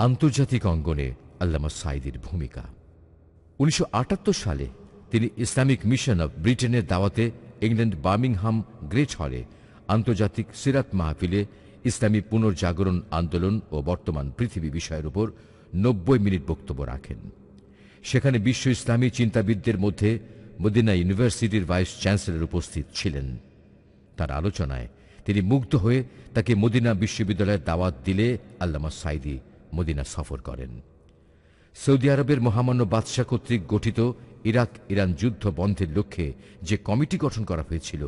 আন্তর্জাতিক অঙ্গনে আল্লামা সাঈদীর ভূমিকা। 1978 সালে তিনি ইসলামিক মিশন অব ব্রিটেনের দাওয়াতে ইংল্যান্ড বার্মিংহাম গ্রেট হলে আন্তর্জাতিক সিরাত মাহফিলে ইসলামী পুনর্জাগরণ আন্দোলন ও বর্তমান পৃথিবী বিষয়ের উপর 90 মিনিট বক্তব্য রাখেন। সেখানে বিশ্ব ইসলামী চিন্তাবিদদের মধ্যে মদিনা ইউনিভার্সিটির ভাইস চ্যান্সেলর উপস্থিত ছিলেন। তার আলোচনায় তিনি মুগ্ধ হয়ে তাকে মদিনা বিশ্ববিদ্যালয়ের দাওয়াত দিলে আল্লামা সাঈদী মদিনা সফর করেন। সৌদি আরবের মহামান্য বাদশাহ কর্তৃক গঠিত ইরাক ইরান যুদ্ধ বন্ধের লক্ষ্যে যে কমিটি গঠন করা হয়েছিল,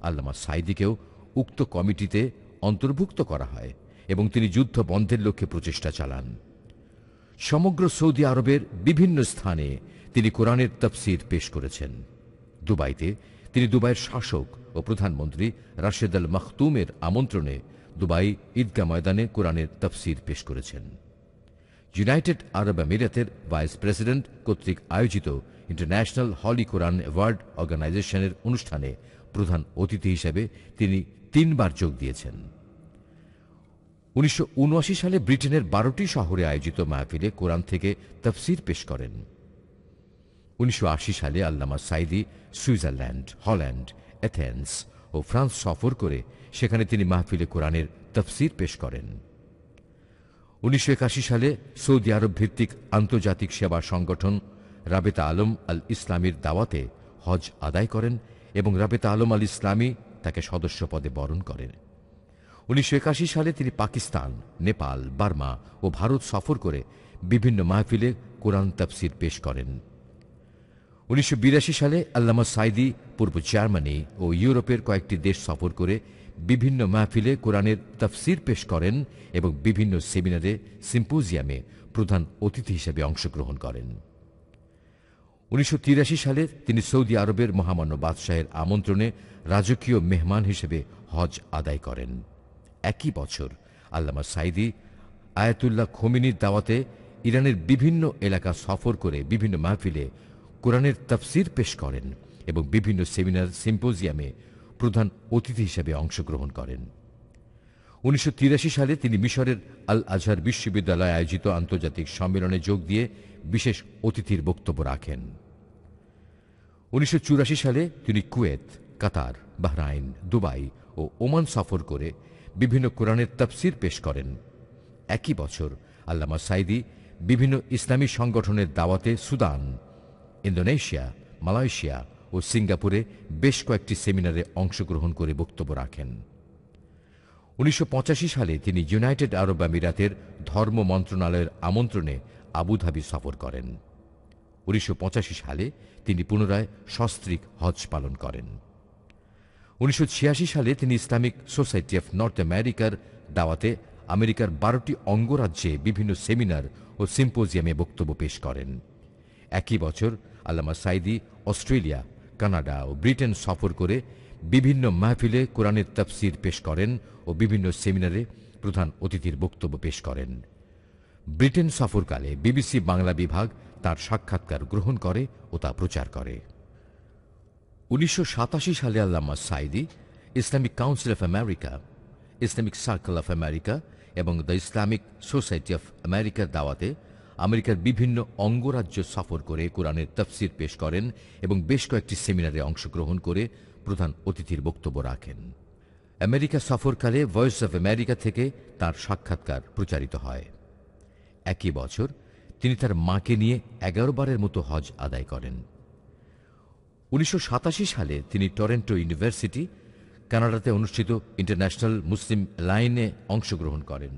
আল্লামা সাঈদীকেও উক্ত কমিটিতে অন্তর্ভুক্ত করা হয় এবং তিনি যুদ্ধ বন্ধের লক্ষ্যে প্রচেষ্টা চালান। সমগ্র সৌদি আরবের বিভিন্ন স্থানে তিনি কোরআনের তাফসীর পেশ করেছেন। দুবাইতে তিনি দুবাইয়ের শাসক ও প্রধানমন্ত্রী রাশেদ আল মাখতুমের আমন্ত্রণে দুবাই ঈদগাহ ময়দানে কোরআনের তাফসীর পেশ করেছেন। ইউনাইটেড আরব আমিরাতের ভাইস প্রেসিডেন্ট কর্তৃক আয়োজিত ইন্টারন্যাশনাল হলি কোরআন অ্যাওয়ার্ড অর্গানাইজেশনের অনুষ্ঠানে প্রধান অতিথি হিসেবে তিনি 3 বার যোগ দিয়েছেন। 1979 সালে ব্রিটেনের 12টি শহরে আয়োজিত মাহফিলে কোরআন থেকে তাফসীর পেশ করেন। 1980 সালে Allama Sayeedi Switzerland, Holland, Athens ও ফ্রান্স সফর করে সেখানে তিনি মাহফিলে কোরআনের তাফসীর পেশ করেন। 1981 সালে সৌদি আরব ভিত্তিক আন্তর্জাতিক সেবা সংগঠন রাবেতা আলম আল ইসলামীর দাওয়াতে হজ আদায় করেন এবং রাবেতা আলম আল ইসলামী তাকে সদস্য পদে বরণ করেন। 1981 সালে তিনি পাকিস্তান, নেপাল, বার্মা ও ভারত সফর করে বিভিন্ন মাহফিলে কোরআন তাফসীর পেশ করেন। 1982 সালে আল্লামা সাঈদী পূর্ব জার্মানি ও ইউরোপের কয়েকটি দেশ সফর করে বিভিন্ন মাহফিলে কোরআনের তাফসীর পেশ করেন এবং বিভিন্ন সেমিনারে, সিম্পোজিয়ামে প্রধান অতিথি হিসেবে অংশগ্রহণ করেন। 1983 সালে তিনি সৌদি আরবের মহামান্য বাদশাহের আমন্ত্রণে রাজকীয় মেহমান হিসেবে হজ আদায় করেন। একই বছর আল্লামা সাঈদী আয়াতুল্লাহ খোমেনির দাওয়াতে ইরানের বিভিন্ন এলাকা সফর করে বিভিন্ন মাহফিলে কোরআনের তাফসীর পেশ করেন এবং বিভিন্ন সেমিনার, সিম্পোজিয়ামে প্রধান অতিথি হিসেবে অংশগ্রহণ করেন। 1983 সালে তিনি মিশরের আল আজহার বিশ্ববিদ্যালয়ে আয়োজিত আন্তর্জাতিক সম্মেলনে যোগ দিয়ে বিশেষ অতিথির বক্তব্য রাখেন। 1984 সালে তিনি কুয়েত, কাতার, বাহরাইন, দুবাই ও ওমান সফর করে বিভিন্ন কোরআনের তাফসীর পেশ করেন। একই বছর আল্লামা সাঈদী বিভিন্ন ইসলামী সংগঠনের দাওয়াতে সুদান, ইন্দোনেশিয়া, মালয়েশিয়া ও সিঙ্গাপুরে বেশ কয়েকটি সেমিনারে অংশগ্রহণ করে বক্তব্য রাখেন। 1985 সালে তিনি ইউনাইটেড আরব আমিরাতের ধর্ম মন্ত্রণালয়ের আমন্ত্রণে আবুধাবি সফর করেন। 1985 সালে তিনি পুনরায় সস্ত্রীক হজ পালন করেন। 1986 সালে তিনি ইসলামিক সোসাইটি অফ নর্থ আমেরিকার দাওয়াতে আমেরিকার 12টি অঙ্গরাজ্যে বিভিন্ন সেমিনার ও সিম্পোজিয়ামে বক্তব্য পেশ করেন। একই বছর আল্লামা সাঈদী অস্ট্রেলিয়া, কানাডা ও ব্রিটেন সফর করে বিভিন্ন মাহফিলে কোরআনের তাফসীর পেশ করেন ও বিভিন্ন সেমিনারে প্রধান অতিথির বক্তব্য পেশ করেন। ব্রিটেন সফরকালে বিবিসি বাংলা বিভাগ তার সাক্ষাৎকার গ্রহণ করে ও তা প্রচার করে। 1987 সালে Allama Sayeedi Islamic council of America, Islamic circle of America এবং দ্য ইসলামিক সোসাইটি অফ আমেরিকার দাওয়াতে আমেরিকার বিভিন্ন অঙ্গরাজ্য সফর করে কোরআনের তাফসীর পেশ করেন এবং বেশ কয়েকটি সেমিনারে অংশগ্রহণ করে প্রধান অতিথির বক্তব্য রাখেন। আমেরিকা সফরকালে ভয়েস অফ আমেরিকা থেকে তার সাক্ষাৎকার প্রচারিত হয়। একই বছর তিনি তার মাকে নিয়ে 11 বারের মতো হজ আদায় করেন। 1987 সালে তিনি টরন্টো ইউনিভার্সিটি, কানাডাতে অনুষ্ঠিত ইন্টারন্যাশনাল মুসলিম লাইনে অংশগ্রহণ করেন।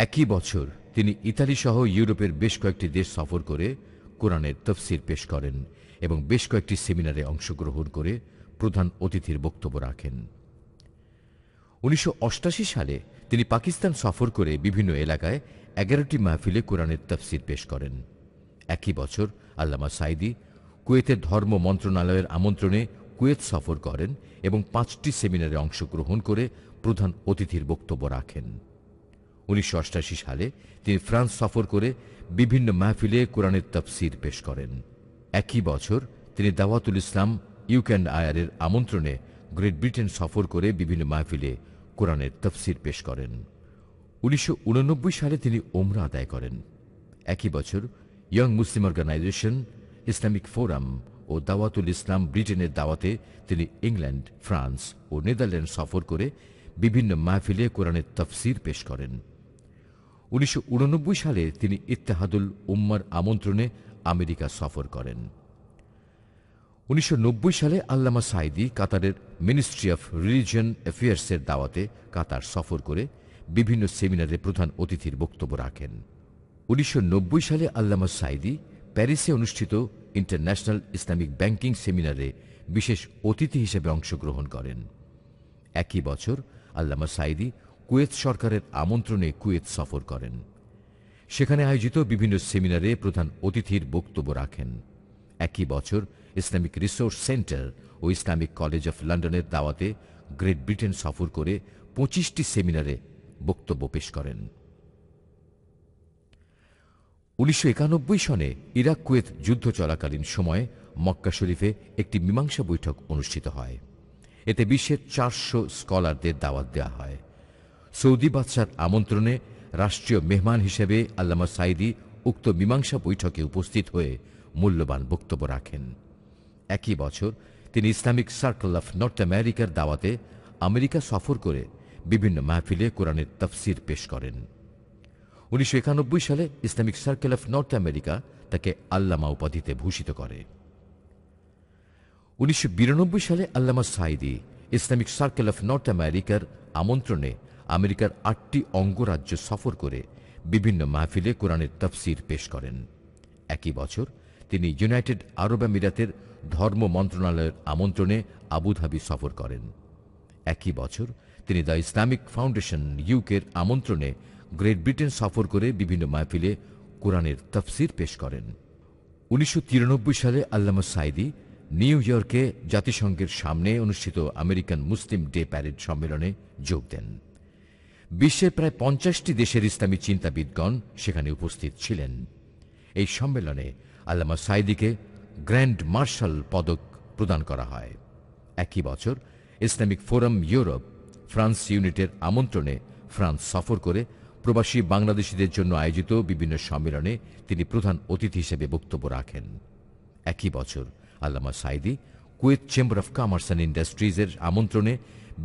একই বছর তিনি ইতালি সহ ইউরোপের বেশ কয়েকটি দেশ সফর করে কোরআনের তাফসীর পেশ করেন এবং বেশ কয়েকটি সেমিনারে অংশগ্রহণ করে প্রধান অতিথির বক্তব্য রাখেন। 1988 সালে তিনি পাকিস্তান সফর করে বিভিন্ন এলাকায় 11টি মাহফিলে কোরআনের তাফসীর পেশ করেন। একই বছর আল্লামা সাঈদী কুয়েতের ধর্ম মন্ত্রণালয়ের আমন্ত্রণে কুয়েত সফর করেন এবং 5টি সেমিনারে অংশগ্রহণ করে প্রধান অতিথির বক্তব্য রাখেন। 1988 সালে তিনি ফ্রান্স সফর করে বিভিন্ন মাহফিলে কোরআনের তাফসীর পেশ করেন। একই বছর তিনি দাওয়াতুল ইসলাম ইউকে&আইয়ের আমন্ত্রণে গ্রেট ব্রিটেন সফর করে বিভিন্ন মাহফিলে কোরআনের তাফসীর পেশ করেন। 1989 সালে তিনি ওমরা আদায় করেন। একই বছর ইয়ং মুসলিম অর্গানাইজেশন, ইসলামিক ফোরাম ও দাওয়াতুল ইসলাম ব্রিটেনের দাওয়াতে তিনি ইংল্যান্ড, ফ্রান্স ও নেদারল্যান্ড সফর করে বিভিন্ন মাহফিলে কোরআনের তাফসীর পেশ করেন। 1989 সালে তিনি ইত্তেহাদুল উম্মার আমন্ত্রণে আমেরিকা সফর করেন। 1990 সালে আল্লামা সাঈদী কাতারের মিনিস্ট্রি অফ রিলিজিয়ন অ্যাফেয়ার্সের দাওয়াতে কাতার সফর করে বিভিন্ন সেমিনারে প্রধান অতিথির বক্তব্য রাখেন। 1990 সালে আল্লামা সাঈদী প্যারিসে অনুষ্ঠিত ইন্টারন্যাশনাল ইসলামিক ব্যাংকিং সেমিনারে বিশেষ অতিথি হিসেবে অংশগ্রহণ করেন। একই বছর আল্লামা সাঈদী কুয়েত সরকারের আমন্ত্রণে কুয়েত সফর করেন। সেখানে আয়োজিত বিভিন্ন সেমিনারে প্রধান অতিথির বক্তব্য রাখেন। একই বছর ইসলামিক রিসোর্স সেন্টার ও ইসলামিক কলেজ অফ লন্ডনের দাওয়াতে গ্রেট ব্রিটেন সফর করে 25টি সেমিনারে বক্তব্য পেশ করেন। 1991 সনে ইরাক কুয়েত যুদ্ধ চলাকালীন সময়ে মক্কা শরীফে একটি মীমাংসা বৈঠক অনুষ্ঠিত হয়। এতে বিশ্বের 400 স্কলারদের দাওয়াত দেওয়া হয়। সৌদি বাদশার আমন্ত্রণে রাষ্ট্রীয় মেহমান হিসেবে আল্লামা সাঈদী উক্ত মীমাংসা বৈঠকে উপস্থিত হয়ে মূল্যবান বক্তব্য রাখেন। একই বছর তিনি ইসলামিক সার্কেল অফ নর্থ আমেরিকার দাওয়াতে আমেরিকা সফর করে বিভিন্ন মাহফিলে কোরআনের তাফসীর পেশ করেন। 1991 সালে Islamic circle of North America তাকে আল্লামা উপাধিতে ভূষিত করে। 1992 সালে Allama Sayeedi Islamic circle of North আমেরিকার আমন্ত্রণে আমেরিকার 8টি অঙ্গরাজ্য সফর করে বিভিন্ন মাহফিলে কোরআনের তাফসীর পেশ করেন। একই বছর তিনি ইউনাইটেড আরব আমিরাতের ধর্ম মন্ত্রণালয়ের আমন্ত্রণে আবুধাবি সফর করেন। একই বছর তিনি দ্য ইসলামিক ফাউন্ডেশন ইউকের আমন্ত্রণে গ্রেট ব্রিটেন সফর করে বিভিন্ন মাহফিলে কোরআনের তাফসীর পেশ করেন। 1993 সালে আল্লামা সাঈদী নিউ ইয়র্কে জাতিসংঘের সামনে অনুষ্ঠিত আমেরিকান মুসলিম ডে প্যারেড সম্মেলনে যোগ দেন। বিশ্বের প্রায় 50টি দেশের ইসলামী চিন্তাবিদগণ সেখানে উপস্থিত ছিলেন। এই সম্মেলনে আল্লামা সাঈদীকে গ্র্যান্ড মার্শাল পদক প্রদান করা হয়। একই বছর ইসলামিক ফোরাম ইউরোপ ফ্রান্স ইউনিটের আমন্ত্রণে ফ্রান্স সফর করে প্রবাসী বাংলাদেশিদের জন্য আয়োজিত বিভিন্ন সম্মেলনে তিনি প্রধান অতিথি হিসেবে বক্তব্য রাখেন। একই বছর Allama Sayeedi Kuwait chamber of commerce and ইন্ডাস্ট্রিজের আমন্ত্রণে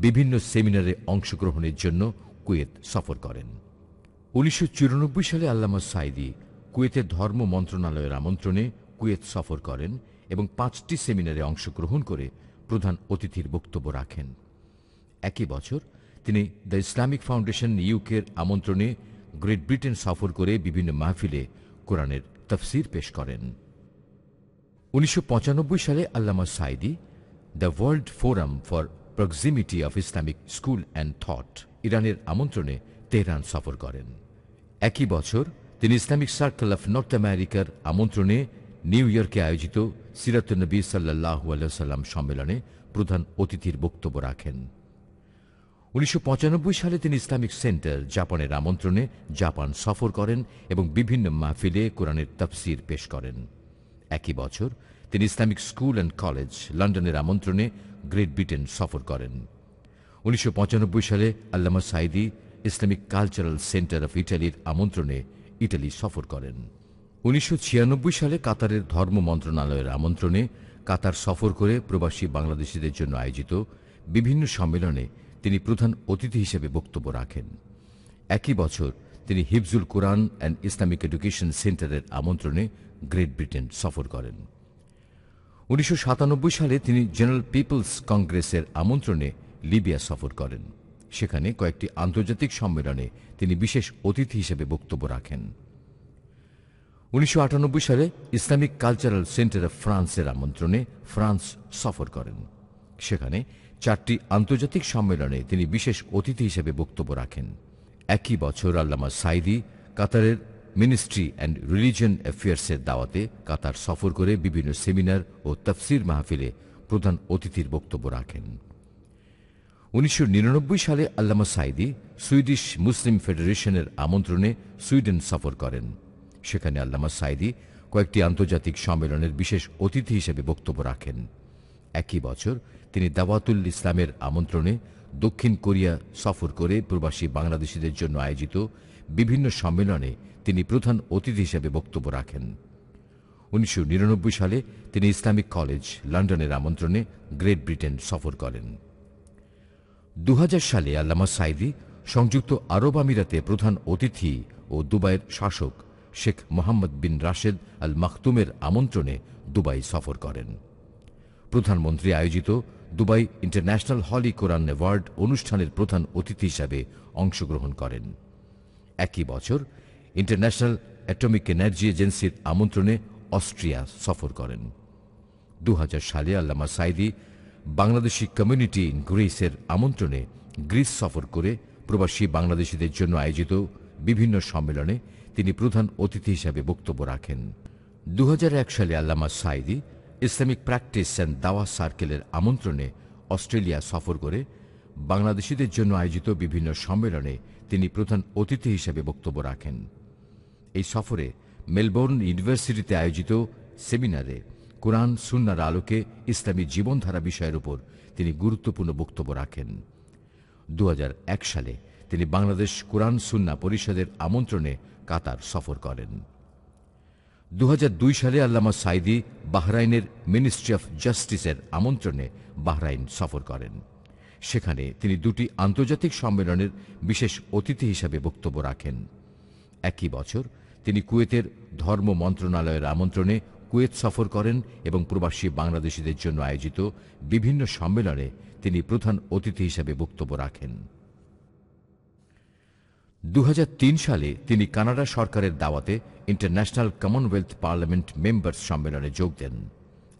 বিভিন্ন সেমিনারে অংশগ্রহণের জন্য কুয়েত সফর করেন। 1994 সালে আল্লামা সাঈদী কুয়েতের ধর্ম মন্ত্রণালয়ের আমন্ত্রণে কুয়েত সফর করেন এবং 5টি সেমিনারে অংশগ্রহণ করে প্রধান অতিথির বক্তব্য রাখেন। একই বছর তিনি দ্য ইসলামিক ফাউন্ডেশন ইউকের আমন্ত্রণে গ্রেট ব্রিটেন সফর করে বিভিন্ন মাহফিলে কোরআনের তাফসীর পেশ করেন। 1995 সালে Allama Sayeedi the world forum for proximity of Islamic school and thought ইরানের আমন্ত্রণে তেহরান সফর করেন। একই বছর তিনি ইসলামিক সার্কেল অফ নর্থ আমেরিকার আমন্ত্রণে নিউ ইয়র্কে আয়োজিত সিরাতুন নবী সাল্লাল্লাহু আলাইহি ওয়াসাল্লাম সম্মেলনে প্রধান অতিথির বক্তব্য রাখেন। 1995 সালে তিনি ইসলামিক সেন্টার জাপানের আমন্ত্রণে জাপান সফর করেন এবং বিভিন্ন মাহফিলে কোরআনের তাফসীর পেশ করেন। একই বছর তিনি ইসলামিক স্কুল অ্যান্ড কলেজ লন্ডনের আমন্ত্রণে গ্রেট ব্রিটেন সফর করেন। 1995 সালে Allama Sayeedi Islamic cultural centre of ইটালির আমন্ত্রণে ইটালি সফর করেন। 1996 সালে কাতারের ধর্ম মন্ত্রণালয়ের আমন্ত্রণে কাতার সফর করে প্রবাসী বাংলাদেশিদের জন্য আয়োজিত বিভিন্ন সম্মেলনে তিনি প্রধান অতিথি হিসেবে বক্তব্য রাখেন। একই বছর তিনি হিফজুল কোরআন অ্যান্ড ইসলামিক এডুকেশন সেন্টারের আমন্ত্রণে গ্রেট ব্রিটেন সফর করেন। 1997 সালে তিনি জেনারেল পিপলস কংগ্রেসের আমন্ত্রণে লিবিয়া সফর করেন। সেখানে কয়েকটি আন্তর্জাতিক সম্মেলনে তিনি বিশেষ অতিথি হিসেবে বক্তব্য রাখেন। 1998 সালে ইসলামিক কালচারাল সেন্টার অফ ফ্রান্সের আমন্ত্রণে ফ্রান্স সফর করেন। সেখানে 4টি আন্তর্জাতিক সম্মেলনে তিনি বিশেষ অতিথি হিসেবে বক্তব্য রাখেন। একই বছর আল্লামা সাঈদী কাতারের মিনিস্ট্রি অ্যান্ড রিলিজিয়ন অ্যাফেয়ার্সের দাওয়াতে কাতার সফর করে বিভিন্ন সেমিনার ও তাফসীর মাহফিলে প্রধান অতিথির বক্তব্য রাখেন। 1999 সালে আল্লামা সাঈদী সুইডিশ মুসলিম ফেডারেশনের আমন্ত্রণে সুইডেন সফর করেন। সেখানে আল্লামা সাঈদী কয়েকটি আন্তর্জাতিক সম্মেলনের বিশেষ অতিথি হিসেবে বক্তব্য রাখেন। একই বছর তিনি দাওয়াতুল ইসলামের আমন্ত্রণে দক্ষিণ কোরিয়া সফর করে প্রবাসী বাংলাদেশিদের জন্য আয়োজিত বিভিন্ন সম্মেলনে তিনি প্রধান অতিথি হিসেবে বক্তব্য রাখেন। 1999 সালে তিনি ইসলামিক কলেজ লন্ডনের আমন্ত্রণে গ্রেট ব্রিটেন সফর করেন। 2000 সালে আল্লামা সাঈদী সংযুক্ত আরব আমিরাতে প্রধান অতিথি ও দুবাইয়ের শাসক শেখ মোহাম্মদ বিন রাশেদ আল মাখতুমের আমন্ত্রণে দুবাই সফর করেন। প্রধানমন্ত্রী আয়োজিত দুবাই ইন্টারন্যাশনাল হলি কোরআন অ্যাওয়ার্ড অনুষ্ঠানের প্রধান অতিথি হিসাবে অংশগ্রহণ করেন। একই বছর ইন্টারন্যাশনাল অ্যাটমিক এনার্জি এজেন্সির আমন্ত্রণে অস্ট্রিয়া সফর করেন। 2000 সালে আল্লামা সাঈদী বাংলাদেশি কমিউনিটি ইন গ্রিসের আমন্ত্রণে গ্রিস সফর করে প্রবাসী বাংলাদেশিদের জন্য আয়োজিত বিভিন্ন সম্মেলনে তিনি প্রধান অতিথি হিসাবে বক্তব্য রাখেন। 2001 সালে Allama Sayeedi Islamic practice and দাওয়া সার্কেলের আমন্ত্রণে অস্ট্রেলিয়া সফর করে বাংলাদেশিদের জন্য আয়োজিত বিভিন্ন সম্মেলনে তিনি প্রধান অতিথি হিসেবে বক্তব্য রাখেন। এই সফরে মেলবোর্ন ইউনিভার্সিটিতে আয়োজিত সেমিনারে কোরআন সুন্নাহর আলোকে ইসলামী জীবনধারা বিষয়ের উপর তিনি গুরুত্বপূর্ণ বক্তব্য রাখেন। 2001 সালে তিনি বাংলাদেশ কোরআন সুন্নাহ পরিষদের আমন্ত্রণে কাতার সফর করেন। 2002 সালে আল্লামা সাঈদী বাহরাইনের মিনিস্ট্রি অফ জাস্টিসের আমন্ত্রণে বাহরাইন সফর করেন। সেখানে তিনি দুটি আন্তর্জাতিক সম্মেলনের বিশেষ অতিথি হিসাবে বক্তব্য রাখেন। একই বছর তিনি কুয়েতের ধর্ম মন্ত্রণালয়ের আমন্ত্রণে কুয়েত সফর করেন এবং প্রবাসী বাংলাদেশিদের জন্য আয়োজিত বিভিন্ন সম্মেলনে তিনি প্রধান অতিথি হিসাবে বক্তব্য রাখেন। 2003 সালে তিনি কানাডা সরকারের দাওয়াতে ইন্টারন্যাশনাল কমনওয়েলথ পার্লামেন্ট মেম্বার্স সম্মেলনে যোগ দেন।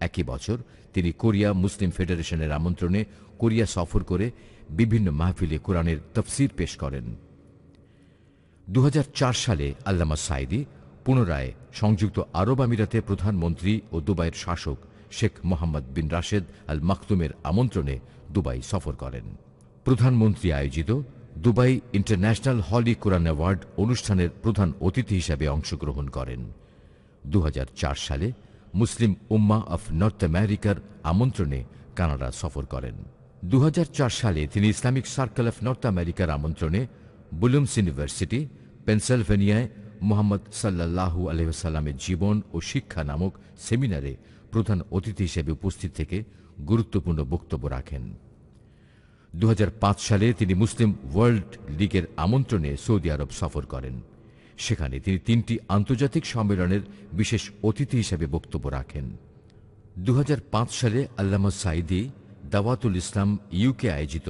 একই বছর তিনি কোরিয়া মুসলিম ফেডারেশনের আমন্ত্রণে কোরিয়া সফর করে বিভিন্ন মাহফিলে কোরআনের তফসির পেশ করেন। 2004 সালে আল্লামা সাঈদী পুনরায় সংযুক্ত আরব আমিরাতে প্রধানমন্ত্রী ও দুবাইয়ের শাসক শেখ মোহাম্মদ বিন রাশেদ আল মাখতুমের আমন্ত্রণে দুবাই সফর করেন। প্রধানমন্ত্রী আয়োজিত দুবাই ইন্টারন্যাশনাল হলি কোরআন অ্যাওয়ার্ড অনুষ্ঠানের প্রধান অতিথি হিসাবে অংশগ্রহণ করেন। 2004 সালে মুসলিম উম্মাহ অফ নর্থ আমেরিকার আমন্ত্রণে কানাডা সফর করেন। 2004 সালে তিনি ইসলামিক সার্কেল অফ নর্থ আমেরিকার আমন্ত্রণে বুলুমস ইউনিভার্সিটি পেনসিলভেনিয়ায় মুহাম্মদ সাল্লাল্লাহু আলাইহি ওয়াসাল্লামের জীবন ও শিক্ষা নামক সেমিনারে প্রধান অতিথি হিসেবে উপস্থিত থেকে গুরুত্বপূর্ণ বক্তব্য রাখেন। 2005 সালে তিনি মুসলিম ওয়ার্ল্ড লীগের আমন্ত্রণে সৌদি আরব সফর করেন। সেখানে তিনি 3টি আন্তর্জাতিক সম্মেলনের বিশেষ অতিথি হিসেবে বক্তব্য রাখেন। 2005 সালে আল্লামা সাঈদী দাওয়াতুল ইসলাম ইউকে আয়োজিত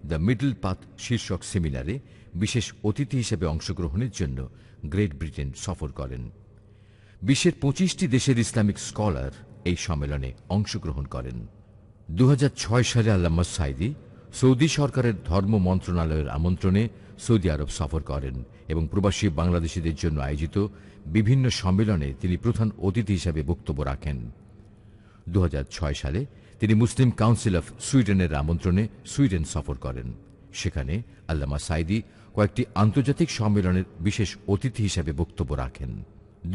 দ্য মিডল পাথ শীর্ষক সেমিনারে বিশেষ অতিথি হিসেবে অংশগ্রহণের জন্য গ্রেট ব্রিটেন সফর করেন। বিশ্বের 25টি দেশের ইসলামিক স্কলার এই সম্মেলনে অংশগ্রহণ করেন। 2006 সালে আল্লামা সাঈদী সৌদি সরকারের ধর্ম মন্ত্রণালয়ের আমন্ত্রণে সৌদি আরব সফর করেন এবং প্রবাসী বাংলাদেশিদের জন্য আয়োজিত বিভিন্ন সম্মেলনে তিনি প্রধান অতিথি হিসাবে বক্তব্য রাখেন। 2006 সালে তিনি মুসলিম কাউন্সিল অফ সুইডেনের আমন্ত্রণে সুইডেন সফর করেন। সেখানে আল্লামা সাঈদী কয়েকটি আন্তর্জাতিক সম্মেলনের বিশেষ অতিথি হিসাবে বক্তব্য রাখেন।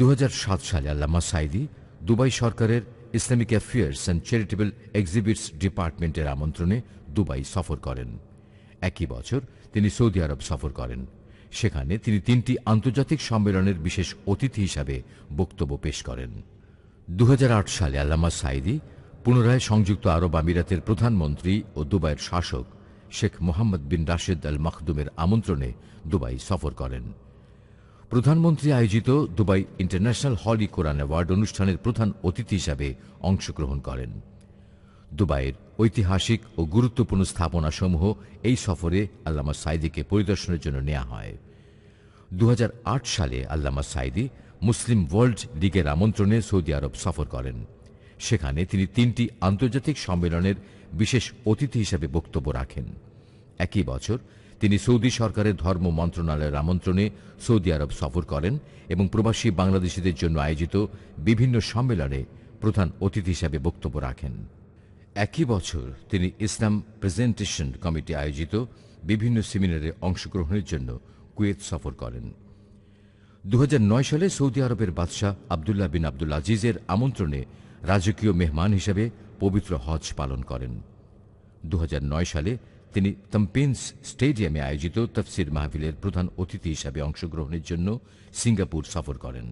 2007 সালে আল্লামা সাঈদী দুবাই সরকারের Islamic affairs and charitable exhibits ডিপার্টমেন্টের আমন্ত্রণে দুবাই সফর করেন। একই বছর তিনি সৌদি আরব সফর করেন। সেখানে তিনি 3টি আন্তর্জাতিক সম্মেলনের বিশেষ অতিথি হিসাবে বক্তব্য পেশ করেন। 2008 সালে আল্লামা সাঈদী পুনরায় সংযুক্ত আরব আমিরাতের প্রধানমন্ত্রী ও দুবাইয়ের শাসক শেখ মোহাম্মদ বিন রাশেদ আল মাখদুমের আমন্ত্রণে দুবাই সফর করেন। প্রধানমন্ত্রী আয়োজিত দুবাই ইন্টারন্যাশনাল হলি কোরআন অ্যাওয়ার্ড অনুষ্ঠানের প্রধান অতিথি হিসাবে অংশগ্রহণ করেন। দুবাইয়ের ঐতিহাসিক ও গুরুত্বপূর্ণ স্থাপনাসমূহ এই সফরে আল্লামা সাঈদীকে পরিদর্শনের জন্য নেওয়া হয়। 2008 সালে আল্লামা সাঈদী মুসলিম ওয়ার্ল্ড লীগের আমন্ত্রণে সৌদি আরব সফর করেন। সেখানে তিনি 3টি আন্তর্জাতিক সম্মেলনের বিশেষ অতিথি হিসেবে বক্তব্য রাখেন। একই বছর তিনি সৌদি সরকারের ধর্ম মন্ত্রণালয়ের আমন্ত্রণে সৌদি আরব সফর করেন এবং প্রবাসী বাংলাদেশিদের জন্য আয়োজিত বিভিন্ন সম্মেলনে প্রধান অতিথি হিসেবে বক্তব্য রাখেন। একই বছর তিনি ইসলাম প্রেজেন্টেশন কমিটি আয়োজিত বিভিন্ন সেমিনারে অংশগ্রহণের জন্য কুয়েত সফর করেন। 2009 সালে সৌদি আরবের বাদশাহ আবদুল্লাহ বিন আব্দুল আজিজের আমন্ত্রণে রাজকীয় মেহমান হিসেবে পবিত্র হজ পালন করেন। 2009 সালে তিনি তাম্পেন্স স্টেডিয়ামে আয়োজিত তাফসির মাহফিলের প্রধান অতিথি হিসাবে অংশগ্রহণের জন্য সিঙ্গাপুর সফর করেন।